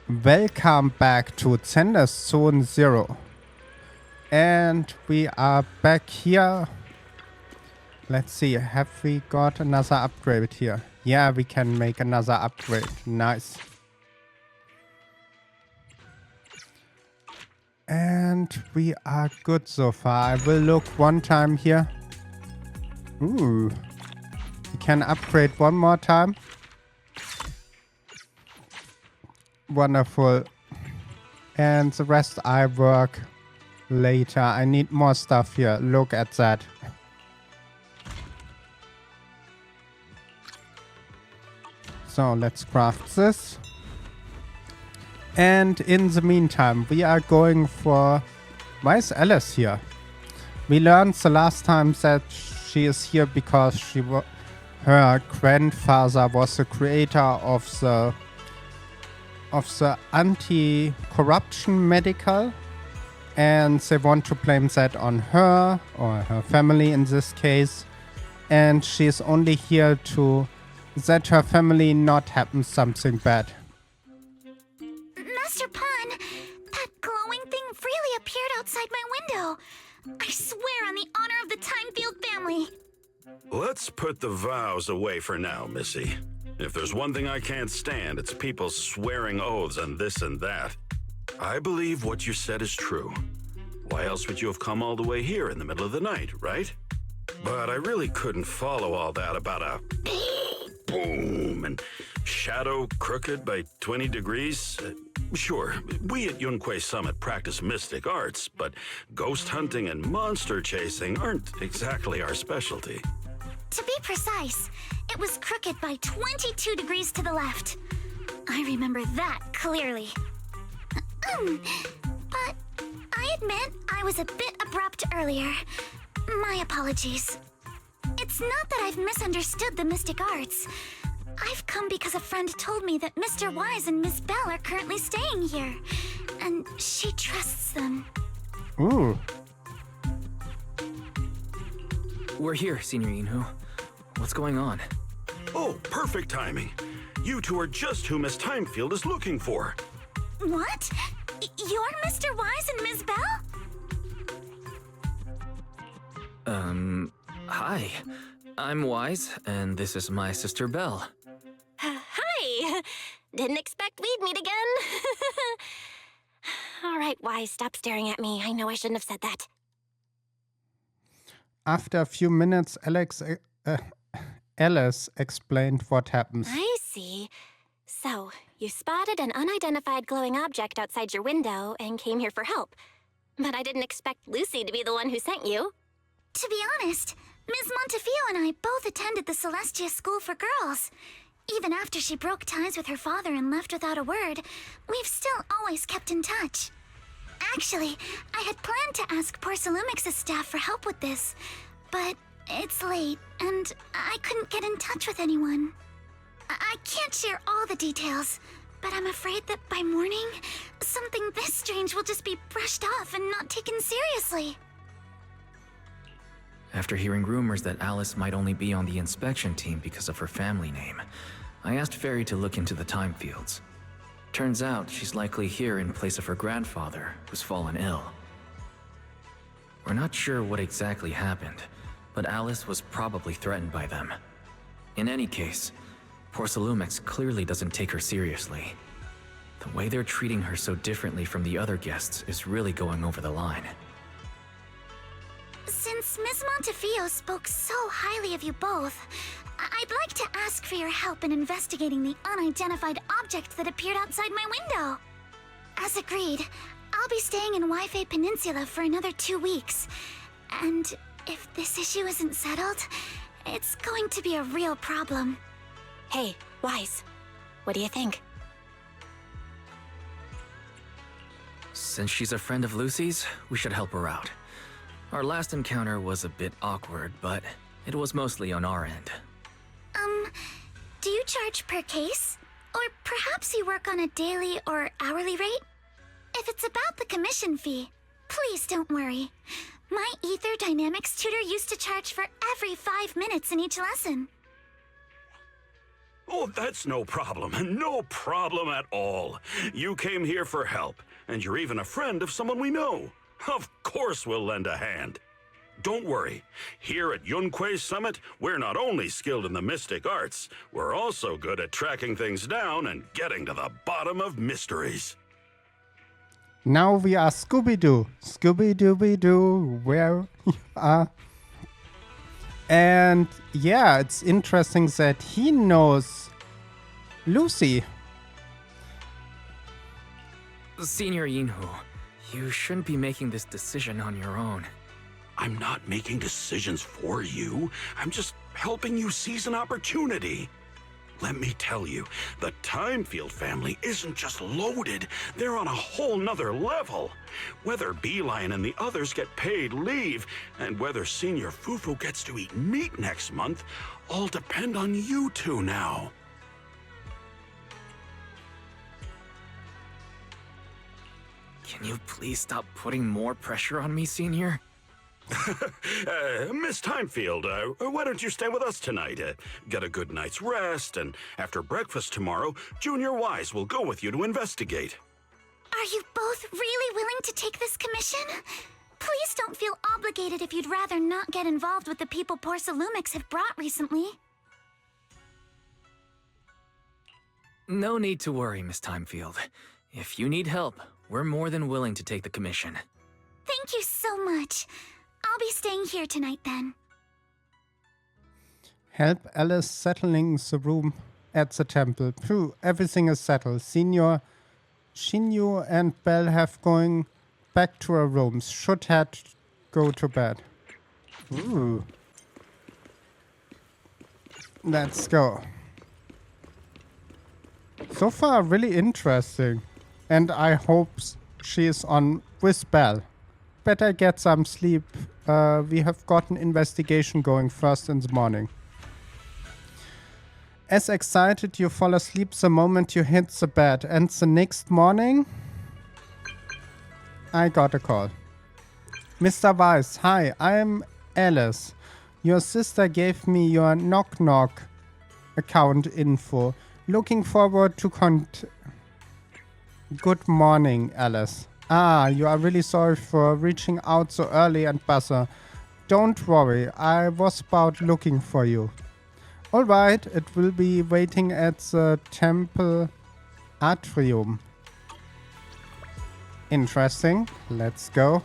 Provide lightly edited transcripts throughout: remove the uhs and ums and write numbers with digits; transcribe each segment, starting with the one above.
Welcome back to Zenless Zone Zero. And we are back here. Let's see, have we got another upgrade here? Yeah, we can make another upgrade. Nice. And we are good so far. I will look one time here. Ooh. We can upgrade one more time. Wonderful. And the rest I work later. I need more stuff here. Look at that. So let's craft this. And in the meantime, we are going for... Why is Alice here? We learned the last time that she is here because her grandfather was the creator of the anti-corruption medical, and they want to blame that on her, or her family in this case, and she's only here to let her family not happen something bad. Master Pan, that glowing thing really appeared outside my window. I swear on the honor of the Timefield family. Let's put the vows away for now, Missy. If there's one thing I can't stand, it's people swearing oaths and this and that. I believe what you said is true. Why else would you have come all the way here in the middle of the night, right? But I really couldn't follow all that about a boom and shadow crooked by 20 degrees. Sure, we at Yunquei Summit practice mystic arts, but ghost hunting and monster chasing aren't exactly our specialty. To be precise, it was crooked by 22 degrees to the left. I remember that clearly. But I admit I was a bit abrupt earlier. My apologies. It's not that I've misunderstood the mystic arts. I've come because a friend told me that Mr. Wise and Miss Bell are currently staying here, and she trusts them. Ooh. We're here, Senior Yinhu. What's going on? Oh, perfect timing. You two are just who Miss Timefield is looking for. What? You're Mr. Wise and Miss Bell? Hi. I'm Wise, and this is my sister Belle. Hi! Didn't expect we'd meet again. All right, Wise, stop staring at me. I know I shouldn't have said that. After a few minutes, Alice explained what happens. I see. So, you spotted an unidentified glowing object outside your window and came here for help. But I didn't expect Lucy to be the one who sent you. To be honest, Ms. Montefiore and I both attended the Celestia School for Girls. Even after she broke ties with her father and left without a word, we've still always kept in touch. Actually, I had planned to ask Porcelumix's staff for help with this, but it's late, and I couldn't get in touch with anyone. I can't share all the details, but I'm afraid that by morning, something this strange will just be brushed off and not taken seriously. After hearing rumors that Alice might only be on the inspection team because of her family name, I asked Fairy to look into the time fields. Turns out she's likely here in place of her grandfather, who's fallen ill. We're not sure what exactly happened, but Alice was probably threatened by them. In any case, Porcelumix clearly doesn't take her seriously. The way they're treating her so differently from the other guests is really going over the line. Since Ms. Montefiore spoke so highly of you both, I'd like to ask for your help in investigating the unidentified object that appeared outside my window. As agreed, I'll be staying in Wi-Fi Peninsula for another 2 weeks. And if this issue isn't settled, it's going to be a real problem. Hey, Wise, what do you think? Since she's a friend of Lucy's, we should help her out. Our last encounter was a bit awkward, but it was mostly on our end. Do you charge per case? Or perhaps you work on a daily or hourly rate? If it's about the commission fee, please don't worry. My Ether Dynamics tutor used to charge for every 5 minutes in each lesson. Oh, that's no problem. No problem at all. You came here for help, and you're even a friend of someone we know. Of course we'll lend a hand. Don't worry. Here at Yunque's Summit, we're not only skilled in the mystic arts, we're also good at tracking things down and getting to the bottom of mysteries. Now we are Scooby-Doo. Scooby-Dooby-Doo, where you are. And yeah, it's interesting that he knows Lucy. Senior Yinhu, you shouldn't be making this decision on your own. I'm not making decisions for you. I'm just helping you seize an opportunity. Let me tell you, the Timefield family isn't just loaded, they're on a whole nother level. Whether Beeline and the others get paid leave, and whether Senior Fufu gets to eat meat next month, all depend on you two now. Can you please stop putting more pressure on me, Senior? Miss Timefield, why don't you stay with us tonight? Get a good night's rest, and after breakfast tomorrow, Junior Wise will go with you to investigate. Are you both really willing to take this commission? Please don't feel obligated if you'd rather not get involved with the people Porcelumix have brought recently. No need to worry, Miss Timefield. If you need help, we're more than willing to take the commission. Thank you so much. I'll be staying here tonight then. Help Alice settling the room at the temple. Phew, everything is settled. Senior Shinyu and Belle have going back to our rooms. Should go to bed. Ooh. Let's go. So far, really interesting. And I hope she is on with Belle. Better get some sleep. We have got an investigation going first in the morning. As excited, you fall asleep the moment you hit the bed. And the next morning, I got a call. Mr. Weiss, hi, I'm Alice. Your sister gave me your knock-knock account info. Looking forward to Good morning, Alice. Ah, you are really sorry for reaching out so early and buzzer. Don't worry, I was about looking for you. Alright, it will be waiting at the temple atrium. Interesting. Let's go.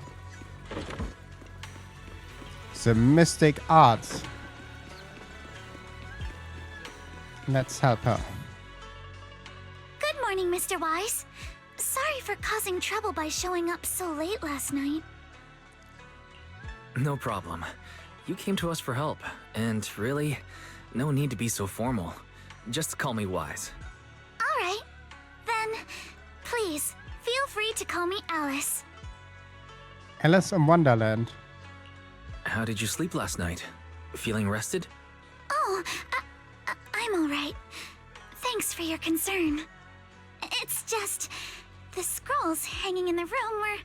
The mystic arts. Let's help her. Good morning, Mr. Wise. Sorry for causing trouble by showing up so late last night. No problem. You came to us for help, and really, no need to be so formal. Just call me Wise. Alright. Then, please, feel free to call me Alice. Alice in Wonderland. How did you sleep last night? Feeling rested? Oh, I'm alright. Thanks for your concern. It's just, the scrolls hanging in the room were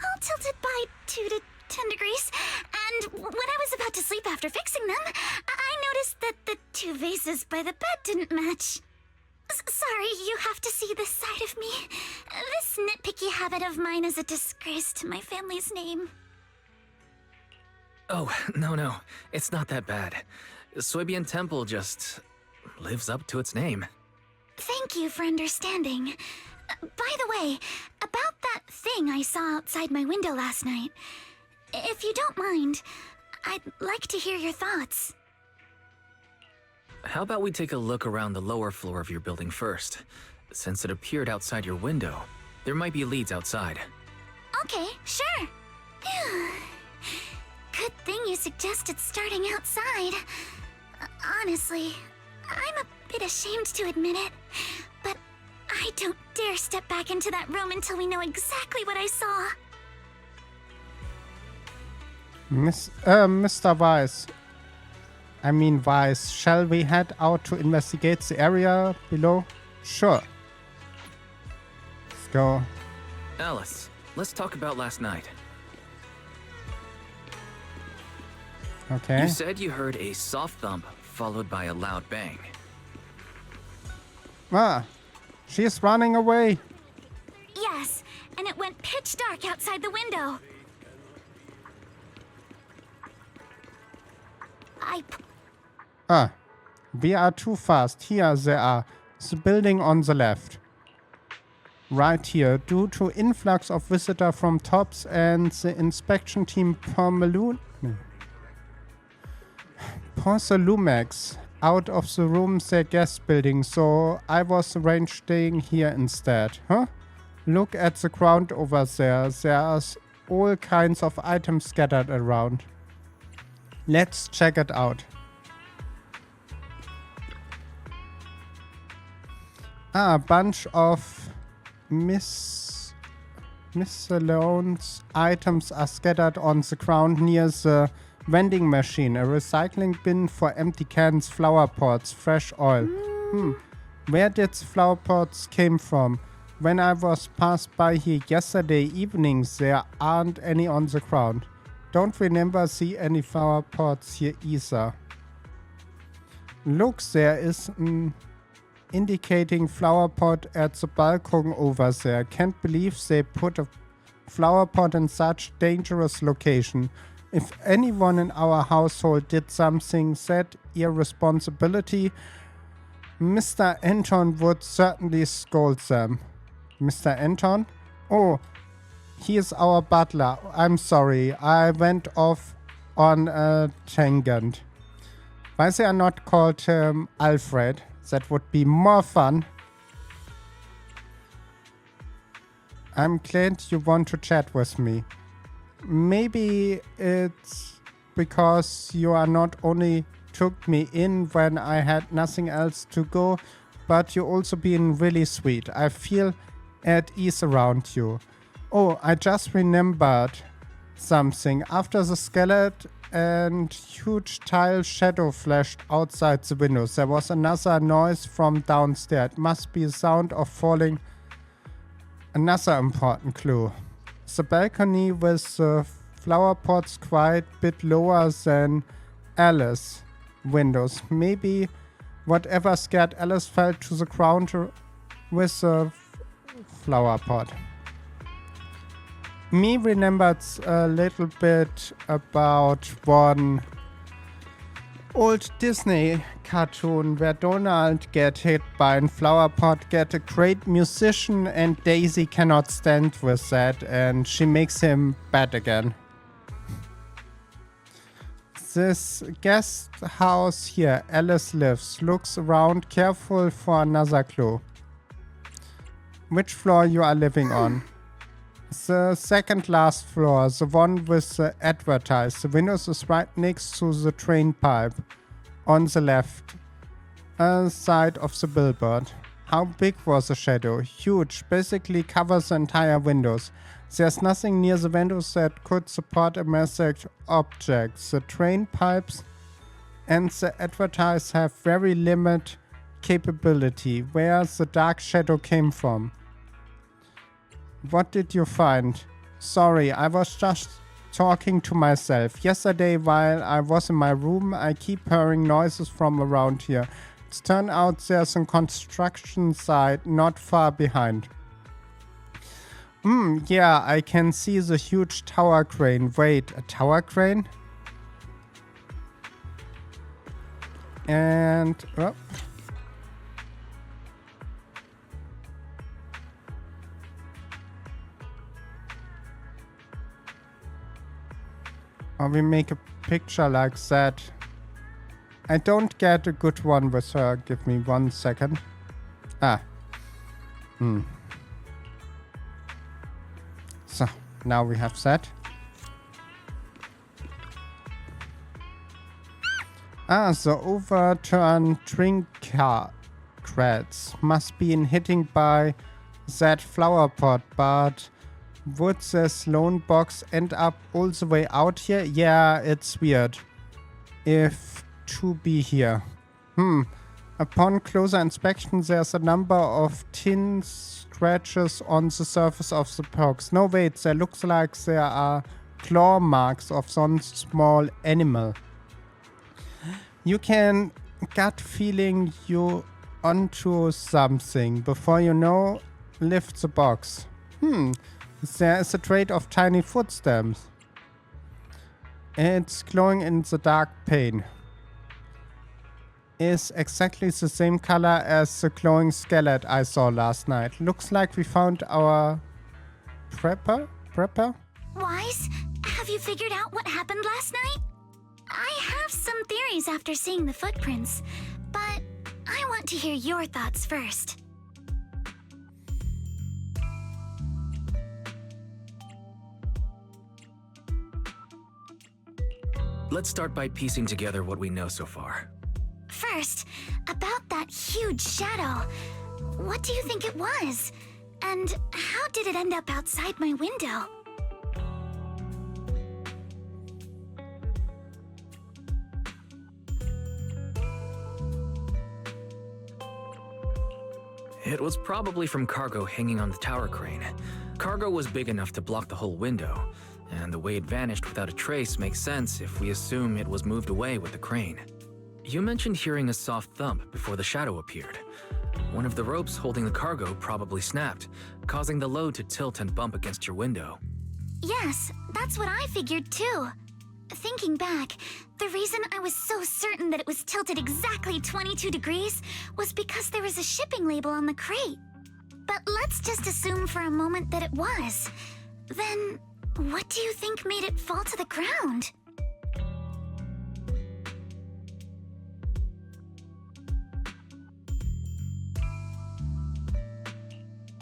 all tilted by 2 to 10 degrees, and when I was about to sleep after fixing them, I noticed that the 2 vases by the bed didn't match. Sorry, you have to see this side of me. This nitpicky habit of mine is a disgrace to my family's name. Oh, no. It's not that bad. Suibian Temple just lives up to its name. Thank you for understanding. By the way, about that thing I saw outside my window last night, if you don't mind, I'd like to hear your thoughts. How about we take a look around the lower floor of your building first? Since it appeared outside your window, there might be leads outside. Okay, sure. Good thing you suggested starting outside. Honestly, I'm a bit ashamed to admit it, but I don't dare step back into that room until we know exactly what I saw. Mr. Weiss. I mean Weiss, shall we head out to investigate the area below? Sure. Let's go. Alice, let's talk about last night. Okay. You said you heard a soft thump followed by a loud bang. Ah, she's running away. Yes, and it went pitch dark outside the window. Ah, we are too fast. Here they are. The building on the left. Right here. Due to influx of visitor from TOPS and the inspection team Porcelumex out of the room their guest building, so I was arranged staying here instead. Huh? Look at the ground over there. There's all kinds of items scattered around. Let's check it out. Ah, a bunch of miscellaneous items are scattered on the ground near the vending machine. A recycling bin for empty cans, flower pots, fresh oil. Where did the flower pots came from? When I was passed by here yesterday evening, there aren't any on the ground. Don't remember see any flower pots here either. Look, there is an indicating flower pot at the balcony over there. Can't believe they put a flower pot in such dangerous location. If anyone in our household did something that irresponsibility, Mr. Anton would certainly scold them. Mr. Anton? Oh, he is our butler. I'm sorry, I went off on a tangent. Why they are not called Alfred? That would be more fun. I'm glad you want to chat with me. Maybe it's because you are not only took me in when I had nothing else to go, but you also been really sweet. I feel at ease around you. Oh, I just remembered something. After the skeleton and huge tile shadow flashed outside the windows, there was another noise from downstairs. It must be the sound of falling. Another important clue. The balcony with the flower pots quite a bit lower than Alice's windows. Maybe whatever scared Alice fell to the ground with the flower pot. Me remembered a little bit about one old Disney cartoon where Donald get hit by a flower pot, get a great musician, and Daisy cannot stand with that and she makes him bad again. This guest house here, Alice lives, looks around careful for another clue. Which floor you are living on? The second last floor, the one with the advertise. The windows is right next to the train pipe on the left side of the billboard. How big was the shadow? Huge, basically covers the entire windows. There's nothing near the windows that could support a massive object. The train pipes and the advertise have very limited capability. Where the dark shadow came from? What did you find? Sorry, I was just talking to myself. Yesterday, while I was in my room, I keep hearing noises from around here. It's turned out there's a construction site not far behind. Yeah, I can see the huge tower crane. Wait, a tower crane? And... oh. Or we make a picture like that. I don't get a good one with her. Give me 1 second. Ah. So, now we have that. Ah, the overturned drink crates must be hitting by that flower pot, but would this lone box end up all the way out here? Yeah, it's weird. If to be here. Upon closer inspection, there's a number of tin scratches on the surface of the box. No, wait, there looks like there are claw marks of some small animal. You can gut feeling you onto something. Before you know, lift the box. There is a trail of tiny footsteps. It's glowing in the dark pane. Is exactly the same color as the glowing skeleton I saw last night. Looks like we found our prepper? Wise, have you figured out what happened last night? I have some theories after seeing the footprints, but I want to hear your thoughts first. Let's start by piecing together what we know so far. First, about that huge shadow. What do you think it was? And how did it end up outside my window? It was probably from cargo hanging on the tower crane. Cargo was big enough to block the whole window, and the way it vanished without a trace makes sense if we assume it was moved away with the crane. You mentioned hearing a soft thump before the shadow appeared. One of the ropes holding the cargo probably snapped, causing the load to tilt and bump against your window. Yes, that's what I figured too. Thinking back, the reason I was so certain that it was tilted exactly 22 degrees was because there was a shipping label on the crate. But let's just assume for a moment that it was. Then, what do you think made it fall to the ground?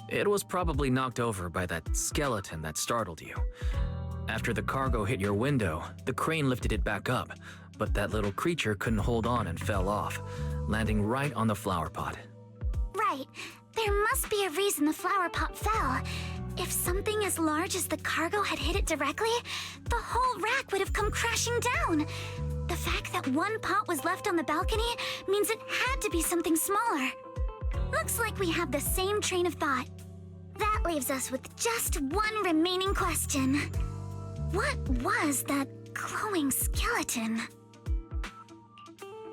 It was probably knocked over by that skeleton that startled you. After the cargo hit your window, the crane lifted it back up, but that little creature couldn't hold on and fell off, landing right on the flower pot. Right. There must be a reason the flower pot fell. If something as large as the cargo had hit it directly, the whole rack would have come crashing down. The fact that one pot was left on the balcony means it had to be something smaller. Looks like we have the same train of thought. That leaves us with just one remaining question. What was that glowing skeleton?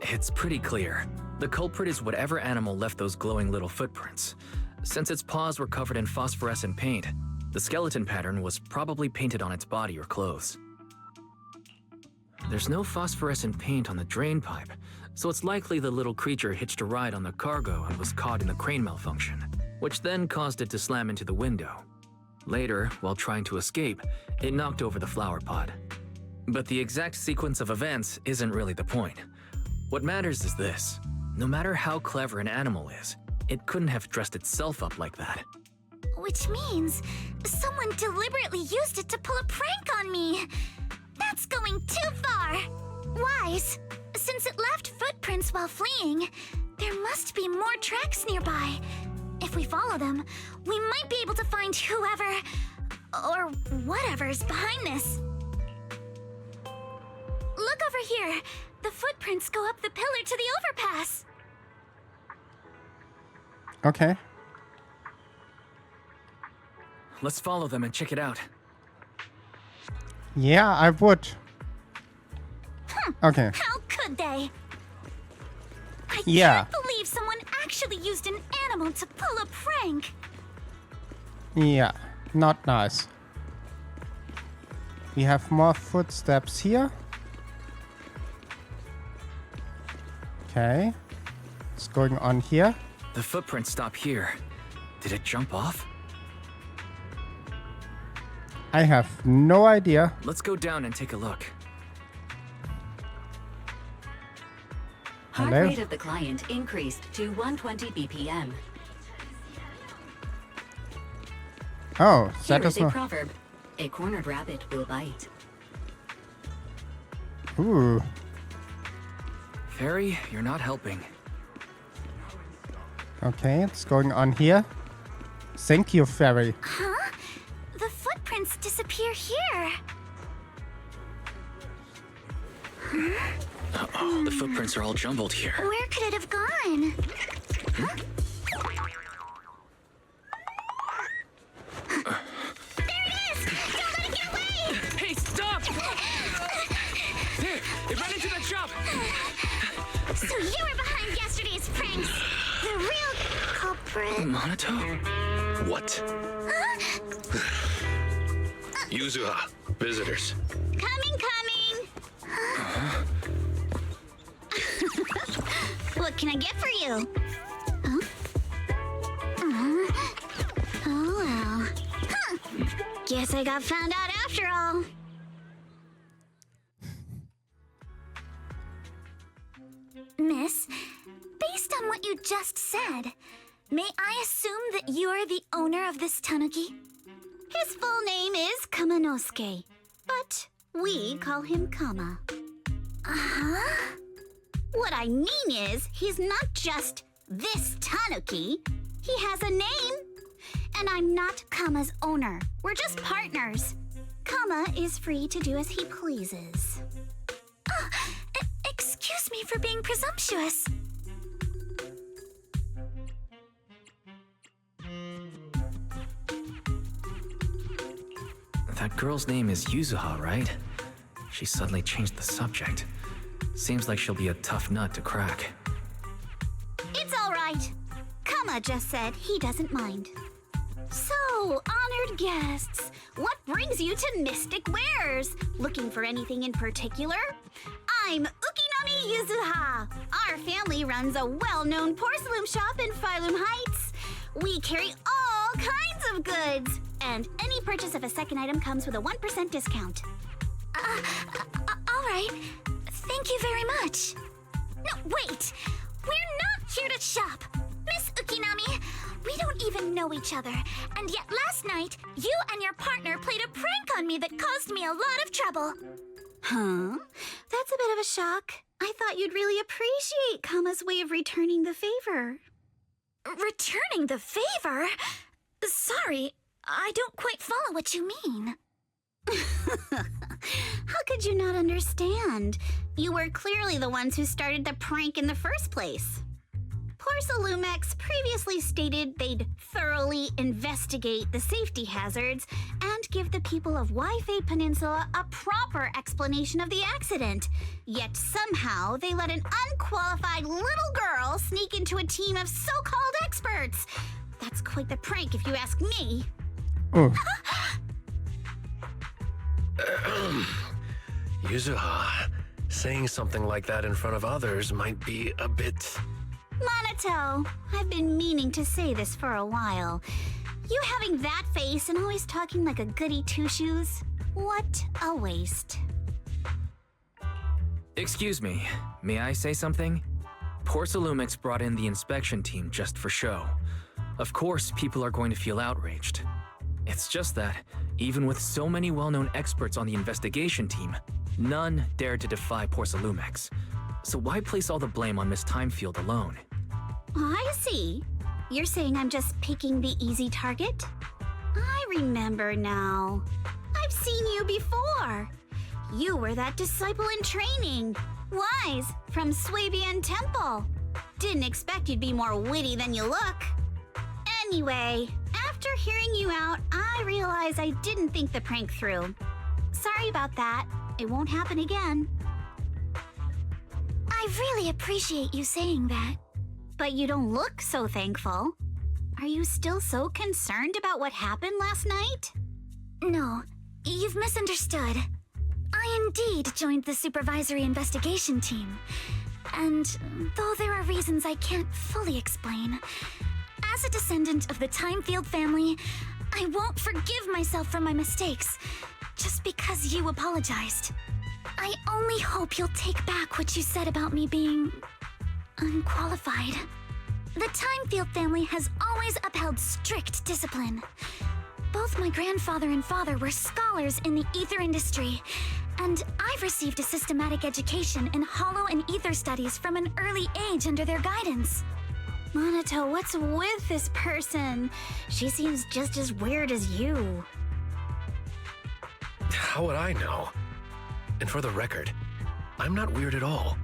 It's pretty clear. The culprit is whatever animal left those glowing little footprints. Since its paws were covered in phosphorescent paint, the skeleton pattern was probably painted on its body or clothes. There's no phosphorescent paint on the drain pipe, so it's likely the little creature hitched a ride on the cargo and was caught in the crane malfunction, which then caused it to slam into the window. Later, while trying to escape, it knocked over the flower pot. But the exact sequence of events isn't really the point. What matters is this. No matter how clever an animal is, it couldn't have dressed itself up like that. Which means someone deliberately used it to pull a prank on me. That's going too far. Wise, since it left footprints while fleeing, there must be more tracks nearby. If we follow them, we might be able to find whoever or whatever's behind this. Look over here. The footprints go up the pillar to the overpass. Okay. Let's follow them and check it out. Yeah, I would. Okay. How could they? I Yeah. can't believe someone actually used an animal to pull a prank. Yeah, not nice. We have more footsteps here. Okay. What's going on here? The footprints stop here. Did it jump off? I have no idea. Let's go down and take a look. Heart Hello? rate of the client increased to 120 BPM. Oh, Here that is is a not. proverb. A cornered rabbit will bite. Ooh. Fairy, you're not helping. Okay, what's going on here? Thank you, fairy. Huh? The footprints disappear here. Uh-oh, the footprints are all jumbled here. Where could it have gone? Huh? There it is! Don't let it get away! Hey, stop! There, it ran into that shop! So you were behind yesterday's pranks. The favorite. Monato? What? Yuzuha, visitors. Coming. What can I get for you? Huh? Oh well. Huh. Guess I got found out after all. Miss, based on what you just said, may I assume that you're the owner of this tanuki? His full name is Kamanosuke, but we call him Kama. Uh-huh. What I mean is, he's not just this tanuki. He has a name. And I'm not Kama's owner. We're just partners. Kama is free to do as he pleases. Excuse me for being presumptuous. That girl's name is Yuzuha, right? She suddenly changed the subject. Seems like she'll be a tough nut to crack. It's all right. Kama just said he doesn't mind. So, honored guests, what brings you to Mystic Wares? Looking for anything in particular? I'm Ukinami Yuzuha. Our family runs a well-known porcelain shop in Phylum Heights. We carry all kinds of goods, and any purchase of a second item comes with a 1% discount. All right. Thank you very much. No, wait! We're not here to shop! Miss Ukinami, we don't even know each other, and yet last night, you and your partner played a prank on me that caused me a lot of trouble. Huh? That's a bit of a shock. I thought you'd really appreciate Kama's way of returning the favor. Returning the favor? Sorry, I don't quite follow what you mean. How could you not understand? You were clearly the ones who started the prank in the first place. Porcelumex previously stated they'd thoroughly investigate the safety hazards and give the people of Waifei Peninsula a proper explanation of the accident. Yet somehow they let an unqualified little girl sneak into a team of so-called experts. That's quite the prank if you ask me. Yuzuha, saying something like that in front of others might be a bit... Monato, I've been meaning to say this for a while. You having that face and always talking like a goody two-shoes? What a waste. Excuse me, may I say something? Porcelumix brought in the inspection team just for show. Of course, people are going to feel outraged. It's just that, even with so many well-known experts on the investigation team, none dared to defy Porcelumix. So why place all the blame on Miss Timefield alone? I see. You're saying I'm just picking the easy target? I remember now. I've seen you before. You were that disciple in training. Wise, from Swabian Temple. Didn't expect you'd be more witty than you look. Anyway, after hearing you out, I realized I didn't think the prank through. Sorry about that. It won't happen again. I really appreciate you saying that. But you don't look so thankful. Are you still so concerned about what happened last night? No, you've misunderstood. I indeed joined the supervisory investigation team. And though there are reasons I can't fully explain, as a descendant of the Timefield family, I won't forgive myself for my mistakes just because you apologized. I only hope you'll take back what you said about me being unqualified. The Timefield family has always upheld strict discipline. Both my grandfather and father were scholars in the ether industry, and I've received a systematic education in hollow and ether studies from an early age under their guidance. Monato, what's with this person? She seems just as weird as you. How would I know? And for the record, I'm not weird at all.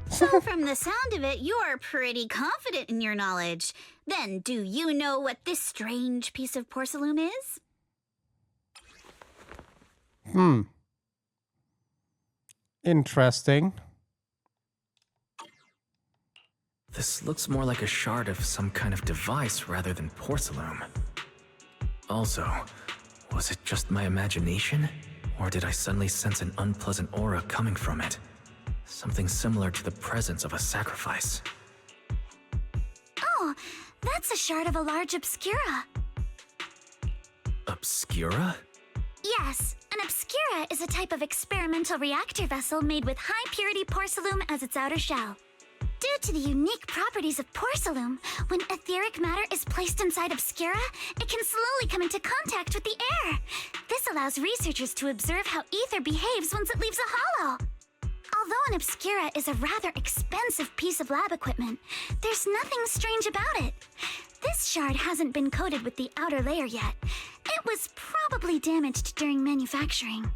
So from the sound of it, you're pretty confident in your knowledge. Then do you know what this strange piece of porcelain is? Interesting. This looks more like a shard of some kind of device rather than porcelain. Also, was it just my imagination? Or did I suddenly sense an unpleasant aura coming from it? Something similar to the presence of a sacrifice. Oh, that's a shard of a large obscura. Obscura? Yes, an obscura is a type of experimental reactor vessel made with high-purity porcelain as its outer shell. Due to the unique properties of porcelain, when etheric matter is placed inside obscura, it can slowly come into contact with the air. This allows researchers to observe how ether behaves once it leaves a hollow. Although an obscura is a rather expensive piece of lab equipment, there's nothing strange about it. This shard hasn't been coated with the outer layer yet. It was probably damaged during manufacturing.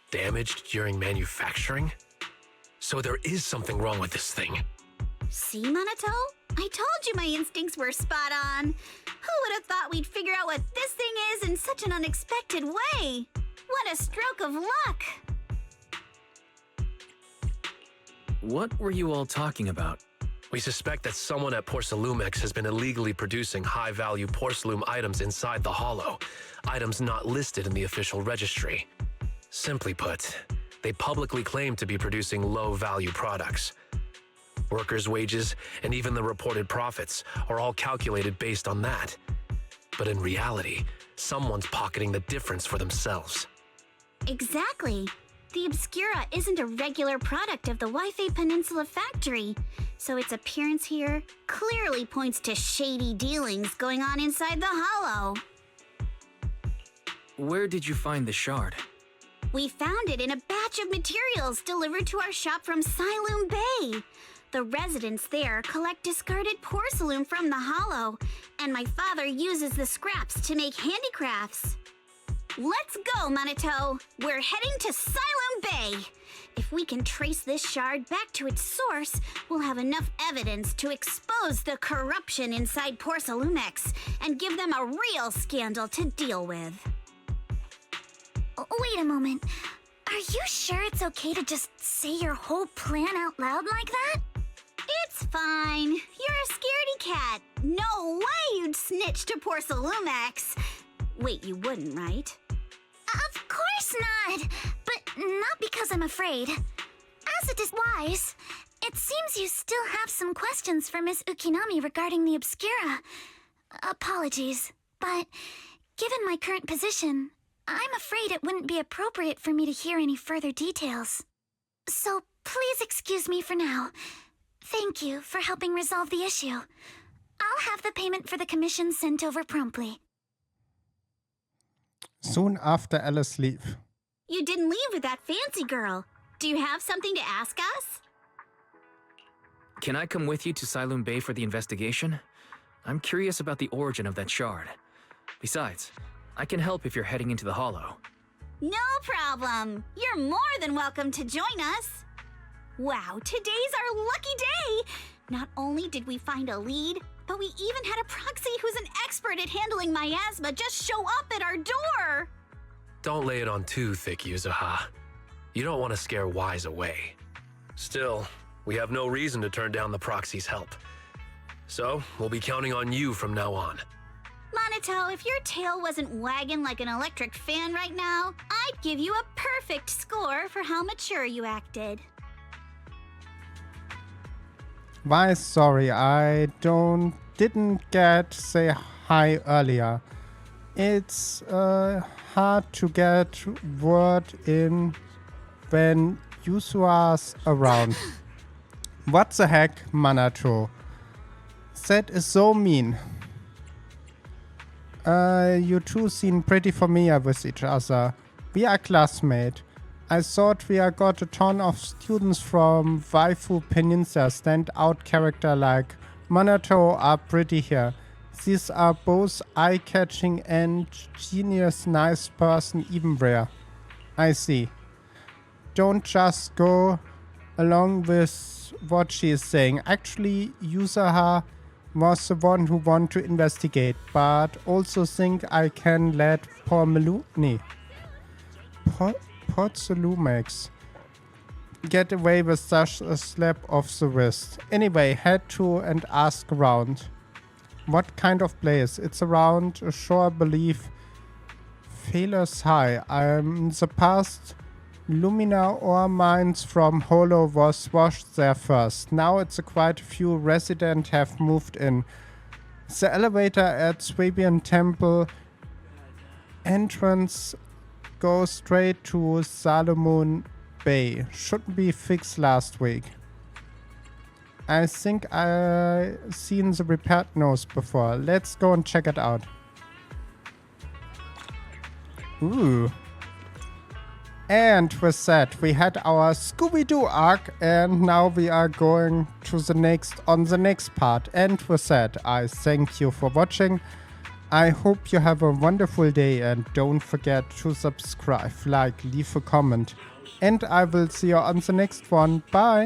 Damaged during manufacturing? So there is something wrong with this thing. See, Monato? I told you my instincts were spot on. Who would have thought we'd figure out what this thing is in such an unexpected way? What a stroke of luck! What were you all talking about? We suspect that someone at Porcelumex has been illegally producing high-value porcelain items inside the hollow, items not listed in the official registry. Simply put, they publicly claim to be producing low-value products. Workers' wages and even the reported profits are all calculated based on that. But in reality, someone's pocketing the difference for themselves. Exactly. The Obscura isn't a regular product of the Wi-Fi Peninsula factory, so its appearance here clearly points to shady dealings going on inside the hollow. Where did you find the shard? We found it in a batch of materials delivered to our shop from Siloon Bay. The residents there collect discarded porcelain from the hollow, and my father uses the scraps to make handicrafts. Let's go, Monato! We're heading to Siloon Bay! If we can trace this shard back to its source, we'll have enough evidence to expose the corruption inside Porcelumex and give them a real scandal to deal with. Wait a moment. Are you sure it's okay to just say your whole plan out loud like that? It's fine. You're a scaredy cat. No way you'd snitch to Porcelumex. Wait, you wouldn't, right? Of course not! But not because I'm afraid. As it is wise, it seems you still have some questions for Miss Ukinami regarding the Obscura. Apologies, but given my current position, I'm afraid it wouldn't be appropriate for me to hear any further details. So please excuse me for now. Thank you for helping resolve the issue. I'll have the payment for the commission sent over promptly. Soon after Alice leave. You didn't leave with that fancy girl. Do you have something to ask us? Can I come with you to Siloon Bay for the investigation? I'm curious about the origin of that shard. Besides, I can help if you're heading into the hollow. No problem. You're more than welcome to join us. Wow, today's our lucky day. Not only did we find a lead, but we even had a proxy who's an expert at handling miasma just show up at our door. Don't lay it on too thick, Yuzuha. You don't want to scare Wise away. Still, we have no reason to turn down the proxy's help. So, we'll be counting on you from now on. Monato, if your tail wasn't wagging like an electric fan right now, I'd give you a perfect score for how mature you acted. Why, sorry, I didn't get say hi earlier. It's hard to get word in when Yusua's around. What the heck, Manato? That is so mean. You two seem pretty familiar with each other. We are classmates. I thought we got a ton of students from Waifu Peninsula stand-out character like Monato are pretty here. These are both eye-catching and genius nice person even rare. I see. Don't just go along with what she is saying. Actually, Yusaha was the one who wanted to investigate, but also think I can let Porcelumex get away with such a slap of the wrist. Anyway, head to and ask around. What kind of place? It's around a shore, believe. Failures high. In the past, Lumina ore mines from Holo was washed there first. Now it's quite a few residents have moved in. The elevator at Swabian Temple entrance goes straight to Salomon Bay. Should be fixed last week. I think I seen the repaired nose before. Let's go and check it out. Ooh. And with that, we had our Scooby-Doo arc, and now we are going to the next part. And with that, I thank you for watching. I hope you have a wonderful day, and don't forget to subscribe, like, leave a comment. And I will see you on the next one. Bye!